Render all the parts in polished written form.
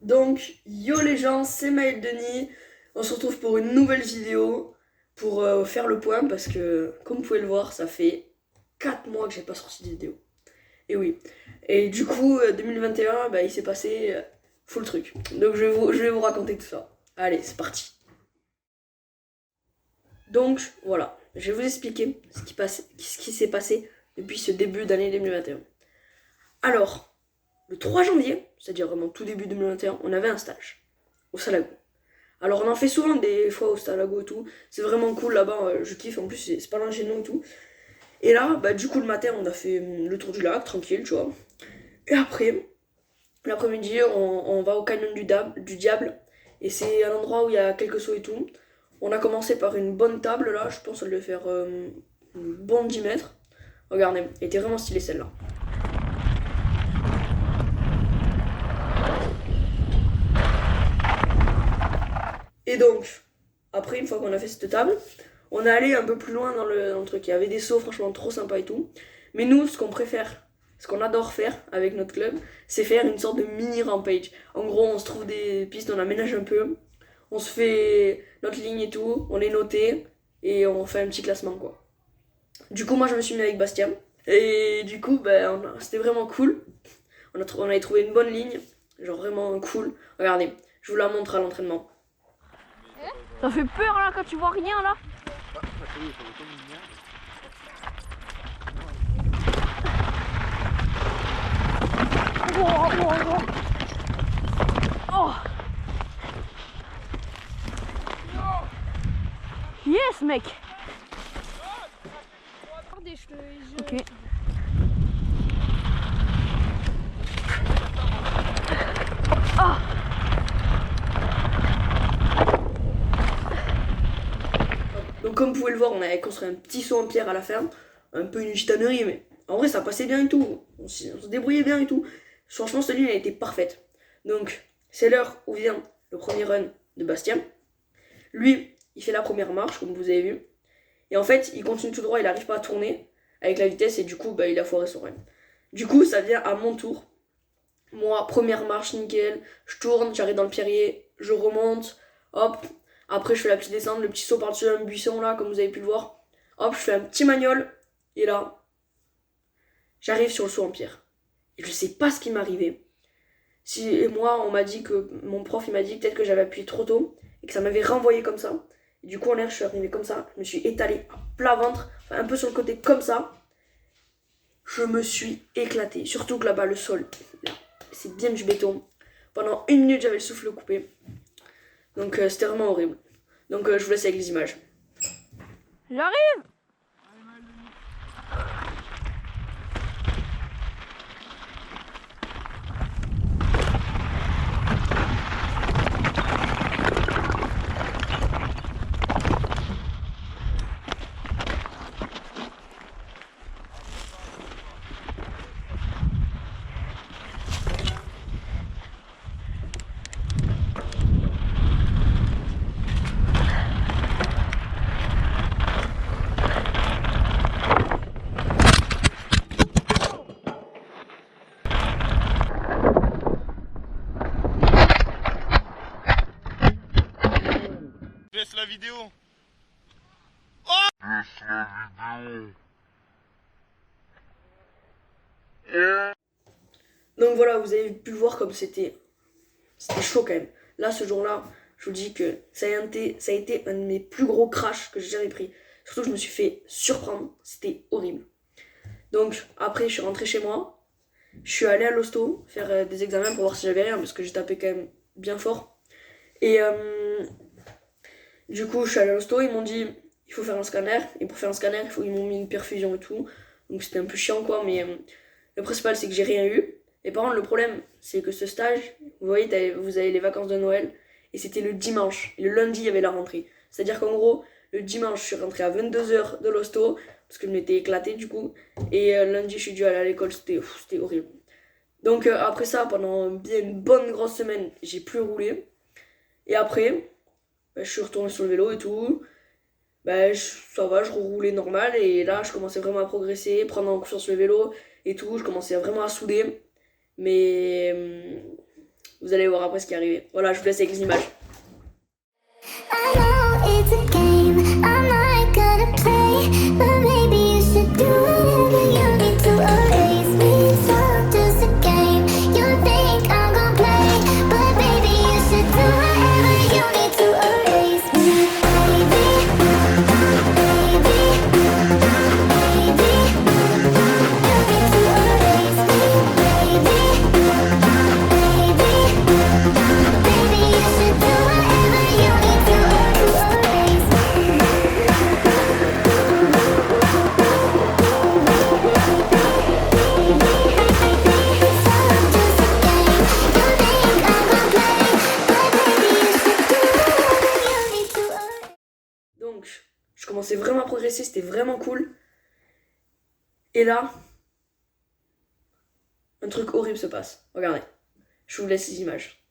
Donc, yo les gens, c'est Maël Denis. On se retrouve pour une nouvelle vidéo pour faire le point parce que, comme vous pouvez le voir, ça fait 4 mois que j'ai pas sorti de vidéo. Et oui. Et du coup, 2021, bah, il s'est passé full truc. Donc, je vais vous raconter tout ça. Allez, c'est parti. Donc, voilà. Je vais vous expliquer ce qui s'est passé depuis ce début d'année 2021. Alors, le 3 janvier, c'est-à-dire vraiment tout début 2021, on avait un stage au Salago. Alors on en fait souvent des fois au Stalago et tout, c'est vraiment cool là-bas, je kiffe, en plus c'est pas loin de chez nous et tout. Et là, bah du coup le matin on a fait le tour du lac, tranquille, tu vois. Et après, l'après-midi on va au canyon du Diable, et c'est un endroit où il y a quelques sauts et tout. On a commencé par une bonne table là, je pense qu'elle devait faire un bon 10 mètres. Regardez, elle était vraiment stylée celle-là. Et donc, après, une fois qu'on a fait cette table, on est allé un peu plus loin dans le truc. Il y avait des sauts franchement trop sympas et tout. Mais nous, ce qu'on préfère, ce qu'on adore faire avec notre club, c'est faire une sorte de mini rampage. En gros, on se trouve des pistes, on aménage un peu, on se fait notre ligne et tout, on les notait et on fait un petit classement quoi. Du coup, moi je me suis mis avec Bastien et du coup, ben, c'était vraiment cool. On avait trouvé une bonne ligne, genre vraiment cool. Regardez, je vous la montre à l'entraînement. Ça fait peur là quand tu vois rien là. Oh, oh, oh. Oh. Yes mec. Ok. Ah. Donc comme vous pouvez le voir, on avait construit un petit saut en pierre à la fin, un peu une gitanerie, mais en vrai ça passait bien et tout, on se débrouillait bien et tout. Franchement cette ligne elle était parfaite. Donc c'est l'heure où vient le premier run de Bastien. Lui, il fait la première marche comme vous avez vu, et en fait il continue tout droit, il n'arrive pas à tourner avec la vitesse et du coup bah, il a foiré son run. Du coup ça vient à mon tour. Moi, première marche, nickel, je tourne, j'arrive dans le pierrier, je remonte, hop, après je fais la petite descente, le petit saut par-dessus un buisson là, comme vous avez pu le voir, hop, je fais un petit magnol, et là, j'arrive sur le saut en pierre. Et je sais pas ce qui m'est arrivé. Et moi, on m'a dit que, mon prof, il m'a dit peut-être que j'avais appuyé trop tôt, et que ça m'avait renvoyé comme ça. Et du coup, en l'air, je suis arrivé comme ça, je me suis étalé à plat ventre, enfin, un peu sur le côté comme ça. Je me suis éclaté, surtout que là-bas, le sol, là, c'est bien du béton. Pendant 1 minute, j'avais le souffle coupé. Donc c'était vraiment horrible. Donc je vous laisse avec les images. J'arrive. Laisse la vidéo. Donc voilà, vous avez pu le voir comme c'était chaud quand même. Là ce jour-là, je vous dis que ça a été un de mes plus gros crashs que j'ai jamais pris. Surtout que je me suis fait surprendre, c'était horrible. Donc après je suis rentré chez moi, je suis allé à l'hosto faire des examens pour voir si j'avais rien parce que j'ai tapé quand même bien fort. Et du coup je suis allé à l'hosto, ils m'ont dit il faut faire un scanner, et pour faire un scanner ils m'ont mis une perfusion et tout. Donc c'était un peu chiant quoi, mais le principal c'est que j'ai rien eu. Et par contre le problème c'est que ce stage, vous voyez vous avez les vacances de Noël, et c'était le dimanche, et le lundi il y avait la rentrée. C'est à dire qu'en gros le dimanche je suis rentré à 22h de l'hosto, parce que je m'étais éclaté du coup, et lundi je suis dû aller à l'école, c'était horrible. Donc après ça, pendant bien une bonne grosse semaine, j'ai plus roulé. Et après, bah, je suis retourné sur le vélo et tout. Bah, ça va, je roulais normal. Et là, je commençais vraiment à progresser, prendre en confiance le vélo et tout. Je commençais vraiment à souder. Mais, Vous allez voir après ce qui est arrivé. Voilà, je vous laisse avec les images. I know it's a game, I'm not gonna play, but maybe you should do whatever you need to erase me. It's all just a game, you think I'm gonna play, but maybe you should do whatever you need to erase me. Baby, baby, baby, you need to erase me. Baby, you should do whatever you need to erase me. Donc, je commençais vraiment à progresser, c'était vraiment cool. Et là, un truc horrible se passe. Regardez, je vous laisse les images.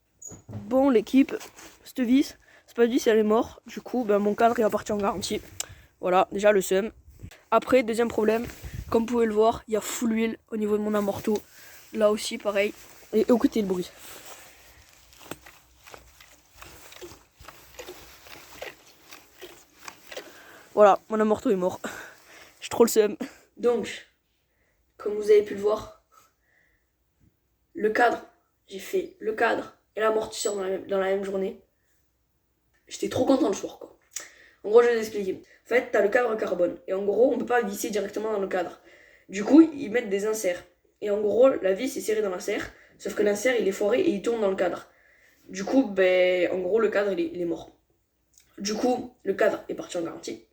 Bon, l'équipe, cette vis, c'est pas vis, elle est morte. Du coup, ben, mon cadre est parti en garantie. Voilà, déjà le seum. Après, deuxième problème, comme vous pouvez le voir, il y a full huile au niveau de mon amorto. Là aussi, pareil. Et écoutez le bruit. Voilà, mon amorto est mort. J'ai trop le seum. Donc, comme vous avez pu le voir, le cadre, j'ai fait le cadre et l'amortisseur dans la même journée. J'étais trop content le soir, quoi. En gros, je vais vous expliquer. En fait, t'as le cadre carbone. Et en gros, on peut pas visser directement dans le cadre. Du coup, ils mettent des inserts. Et en gros, la vis est serrée dans l'insert. Sauf que l'insert, il est foiré et il tourne dans le cadre. Du coup, ben, en gros, le cadre, il est mort. Du coup, le cadre est parti en garantie.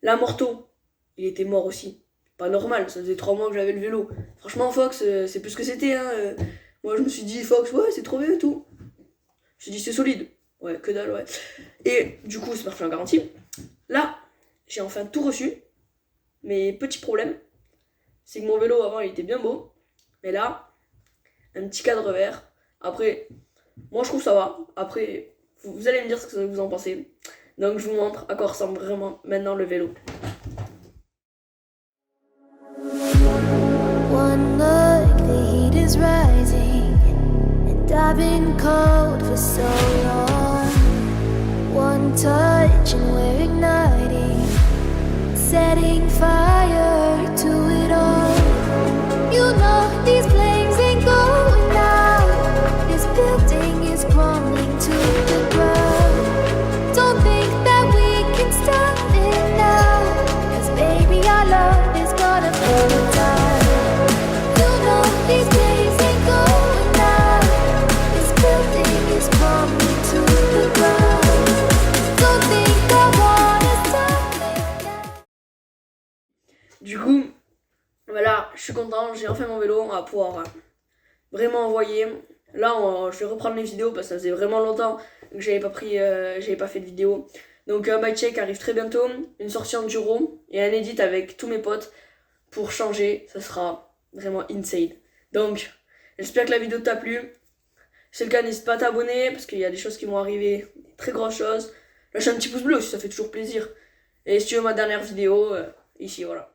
L'amorto, il était mort aussi. Pas normal, ça faisait 3 mois que j'avais le vélo. Franchement, Fox, c'est plus ce que c'était. Hein. Moi, je me suis dit, Fox, ouais, c'est trop bien et tout. Je me suis dit, c'est solide. Ouais, que dalle, ouais. Et du coup, c'est parti en garantie. Là, j'ai enfin tout reçu. Mais petit problème, c'est que mon vélo avant, il était bien beau. Mais là, un petit cadre vert. Après, moi, je trouve ça va. Après, vous allez me dire ce que vous en pensez. Donc, je vous montre à quoi ressemble vraiment maintenant le vélo. One look, the heat is rising, and I've been cold for so long. One touch and we're igniting, setting fire to it all. You know these flames ain't going out. This building is crumbling to the ground. Don't think that we can stop it now, 'cause baby our love is gonna burn down. You know these days ain't going out. This building is crumbling to the ground. Don't think I wanna stop it now. Du coup, voilà, je suis content, j'ai enfin mon vélo, on va pouvoir vraiment envoyer. Là, je vais reprendre les vidéos parce que ça faisait vraiment longtemps que j'avais pas fait de vidéo. Donc un bike check arrive très bientôt, une sortie enduro et un edit avec tous mes potes pour changer, ça sera vraiment insane. Donc, j'espère que la vidéo t'a plu. Si c'est le cas, n'hésite pas à t'abonner parce qu'il y a des choses qui vont arriver, des très grosses choses. Lâche un petit pouce bleu aussi, ça fait toujours plaisir. Et si tu veux ma dernière vidéo, ici, voilà.